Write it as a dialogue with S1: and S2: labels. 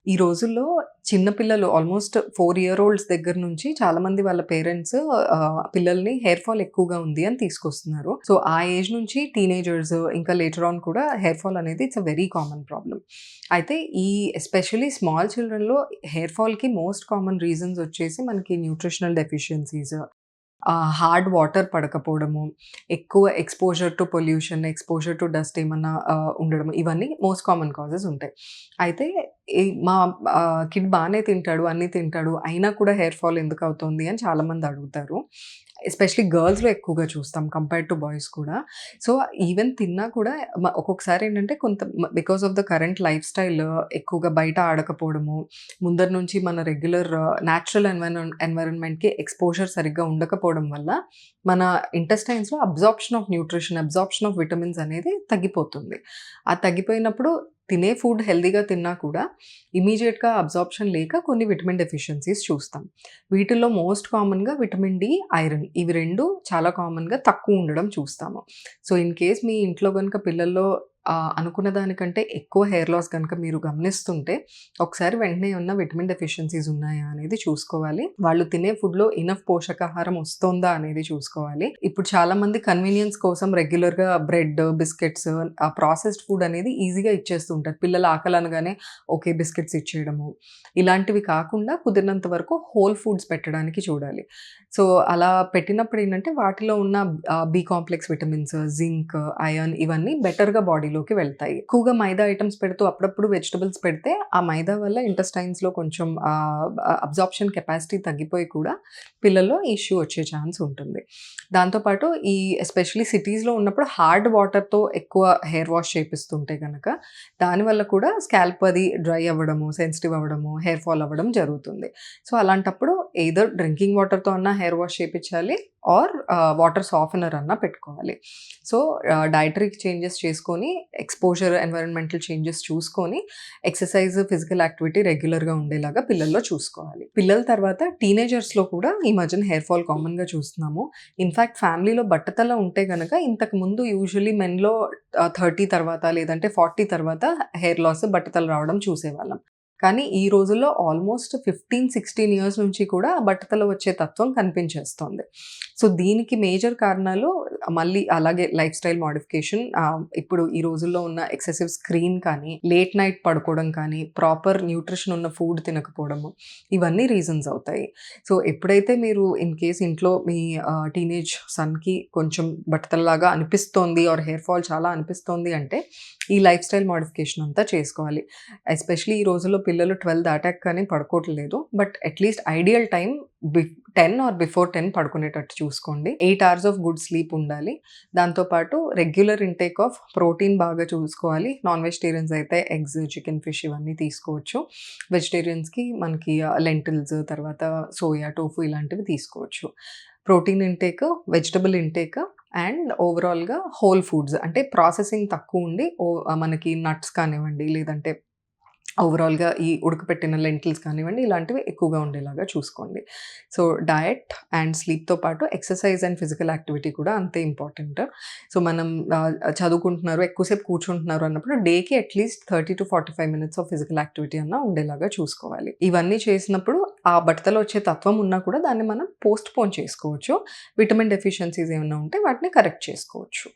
S1: ఈ రోజుల్లో చిన్న పిల్లలు ఆల్మోస్ట్ 4 ఇయర్ ఓల్డ్స్ దగ్గర నుంచి చాలామంది వాళ్ళ పేరెంట్స్ పిల్లల్ని హెయిర్ ఫాల్ ఎక్కువగా ఉంది అని తీసుకొస్తున్నారు. సో, ఆ ఏజ్ నుంచి టీనేజర్స్ ఇంకా లేటర్ ఆన్ కూడా హెయిర్ ఫాల్ అనేది it's a very common problem. అయితే ఈ ఎస్పెషల్లీ స్మాల్ చిల్డ్రన్‌లో హెయిర్ ఫాల్‌కి మోస్ట్ కామన్ రీజన్స్ వచ్చేసి మనకి న్యూట్రిషనల్ డెఫిషియన్సీస్, హార్డ్ వాటర్ పడకపోవడము, ఎక్కువ exposure to pollution, exposure to dust ఏమన్నా ఉండడం, ఇవన్నీ మోస్ట్ కామన్ కాజెస్ ఉంటాయి. అయితే మా కిడ్ బానే తింటాడు, అన్నీ తింటాడు, అయినా కూడా హెయిర్ ఫాల్ ఎందుకవుతుంది అని చాలామంది అడుగుతారు. ఎస్పెషల్లీ గర్ల్స్‌లో ఎక్కువగా చూస్తాం కంపేర్డ్ టు బాయ్స్ కూడా. సో, ఈవెన్ తిన్నా కూడా ఒక్కొక్కసారి ఏంటంటే because of the current life style ఎక్కువగా బయట ఆడకపోవడము, ముందర నుంచి మన రెగ్యులర్ న్యాచురల్ ఎన్విరాన్మెంట్‌కి ఎక్స్‌పోజర్ సరిగ్గా ఉండకపోవడం వల్ల మన ఇంటెస్టైన్స్‌లో absorption of nutrition, absorption of vitamins అనేది తగ్గిపోతుంది. ఆ తగ్గిపోయినప్పుడు తినే ఫుడ్ హెల్తీగా తిన్నా కూడా ఇమ్మీడియేట్‌గా అబ్జార్ప్షన్ లేక కొన్ని విటమిన్ డెఫిషియన్సీస్ చూస్తాం. వీటిల్లో మోస్ట్ కామన్‌గా విటమిన్ డి, ఐరన్ ఇవి 2 చాలా కామన్‌గా తక్కువ ఉండడం చూస్తాము. సో, ఇన్ కేస్ మీ ఇంట్లో గనుక పిల్లల్లో అనుకున్న దానికంటే ఎక్కువ హెయిర్ లాస్ గనుక మీరు గమనిస్తుంటే, ఒకసారి వెంటనే ఏమన్నా విటమిన్ డెఫిషియన్సీస్ ఉన్నాయా అనేది చూసుకోవాలి. వాళ్ళు తినే ఫుడ్‌లో ఇనఫ్ పోషకాహారం వస్తోందా అనేది చూసుకోవాలి. ఇప్పుడు చాలామంది కన్వీనియన్స్ కోసం రెగ్యులర్‌గా బ్రెడ్, బిస్కెట్స్, ప్రాసెస్డ్ ఫుడ్ అనేది ఈజీగా ఇచ్చేస్తూ ఉంటారు. పిల్లలు ఆకలి అనగానే ఓకే బిస్కెట్స్ ఇచ్చేయడము. ఇలాంటివి కాకుండా కుదిరినంత వరకు హోల్ ఫుడ్స్ పెట్టడానికి చూడాలి. సో, అలా పెట్టినప్పుడు ఏంటంటే వాటిలో ఉన్న B complex vitamins, zinc, iron ఇవన్నీ బెటర్‌గా బాడీలోకి వెళ్తాయి. ఎక్కువగా మైదా ఐటెమ్స్ పెడుతూ అప్పుడప్పుడు వెజిటబుల్స్ పెడితే ఆ మైదా వల్ల ఇంటెస్టైన్స్‌లో కొంచెం అబ్జార్ప్షన్ కెపాసిటీ తగ్గిపోయి కూడా పిల్లల్లో ఇష్యూ వచ్చే ఛాన్స్ ఉంటుంది. దాంతో పాటు ఎస్పెషల్లీ సిటీస్‌లో ఉన్నప్పుడు హార్డ్ వాటర్‌తో ఎక్కువ హెయిర్ వాష్ చేపిస్తుంటే గనక దానివల్ల కూడా స్కాల్ప్ అది డ్రై అవ్వడము, సెన్సిటివ్ అవ్వడము, హెయిర్ ఫాల్ అవ్వడం జరుగుతుంది. సో, అలాంటప్పుడు ఎయిదర్ డ్రింకింగ్ వాటర్‌తో అన్నా హెయిర్ వాష్ చేపిచ్చాలి ఆర్ వాటర్ సాఫెనర్ అన్నా పెట్టుకోవాలి. సో, డైటరీ చేంజెస్ చేసుకొని, ఎక్స్‌పోజర్, ఎన్విరాన్మెంటల్ చేంజెస్ చూసుకొని, ఎక్సర్‌సైజ్, ఫిజికల్ యాక్టివిటీ రెగ్యులర్‌గా ఉండేలాగా పిల్లల్లో చూసుకోవాలి. పిల్లల తర్వాత టీనేజర్స్‌లో కూడా ఈ మధ్యన హెయిర్ ఫాల్ కామన్‌గా చూస్తున్నాము. ఇన్‌ఫాక్ట్ ఫ్యామిలీలో బట్టతల ఉంటే గనక ఇంతకుముందు యూజువల్లీ మెన్‌లో 30 తర్వాత లేదంటే 40 తర్వాత హెయిర్ లాస్, బట్టతల రావడం చూసేవాళ్ళం. కానీ ఈ రోజుల్లో ఆల్మోస్ట్ 15, 16 ఇయర్స్ నుంచి కూడా బట్టతల వచ్చే తత్వం కనిపించేస్తోంది. సో, దీనికి మేజర్ కారణాలు మళ్ళీ అలాగే లైఫ్ స్టైల్ మోడిఫికేషన్, ఇప్పుడు ఈ రోజుల్లో ఉన్న ఎక్సెసివ్ స్క్రీన్ కానీ, లేట్ నైట్ పడుకోవడం కానీ, ప్రాపర్ న్యూట్రిషన్ ఉన్న ఫుడ్ తినకపోవడము, ఇవన్నీ రీజన్స్ అవుతాయి. సో, ఎప్పుడైతే మీరు ఇన్ కేస్ ఇంట్లో మీ టీనేజ్ సన్‌కి కొంచెం బట్టతలలాగా అనిపిస్తోంది ఆర్ హెయిర్ ఫాల్ చాలా అనిపిస్తోంది అంటే, ఈ లైఫ్ స్టైల్ మోడిఫికేషన్ అంతా చేసుకోవాలి. ఎస్పెషల్లీ ఈ రోజుల్లో పిల్లలు 12 దాటాక కానీ పడుకోవట్లేదు. But at least ideal time 10 or before 10 పడుకునేటట్టు చూసుకోండి. 8 అవర్స్ ఆఫ్ గుడ్ స్లీప్ ఉండాలి. దాంతో పాటు రెగ్యులర్ ఇంటేక్ ఆఫ్ ప్రోటీన్ బాగా చూసుకోవాలి. నాన్ వెజిటేరియన్స్ అయితే ఎగ్స్, చికెన్, ఫిష్ ఇవన్నీ తీసుకోవచ్చు. వెజిటేరియన్స్‌కి మనకి లెంటిల్స్, తర్వాత సోయా, టోఫు ఇలాంటివి తీసుకోవచ్చు. Protein intake, vegetable intake and ఓవరాల్‌గా హోల్ ఫుడ్స్ అంటే ప్రాసెసింగ్ తక్కువుండి మనకి నట్స్ కానివ్వండి, లేదంటే ఓవరాల్‌గా ఈ ఉడకపెట్టిన లెంటిల్స్ కానివ్వండి, ఇలాంటివి ఎక్కువగా ఉండేలాగా చూసుకోండి. సో, డయట్ అండ్ స్లీప్‌తో పాటు ఎక్సర్‌సైజ్ అండ్ ఫిజికల్ యాక్టివిటీ కూడా అంతే ఇంపార్టెంట్. సో, మనం చదువుకుంటున్నారు, ఎక్కువసేపు కూర్చుంటున్నారు అన్నప్పుడు డేకి at least 30-45 minutes of physical activity అన్నా ఉండేలాగా చూసుకోవాలి. ఇవన్నీ చేసినప్పుడు ఆ బట్టతల వచ్చే తత్వం ఉన్నా కూడా దాన్ని మనం పోస్ట్‌పోన్ చేసుకోవచ్చు. విటమిన్ డెఫిషియన్సీస్ ఏమన్నా ఉంటే వాటిని కరెక్ట్ చేసుకోవచ్చు.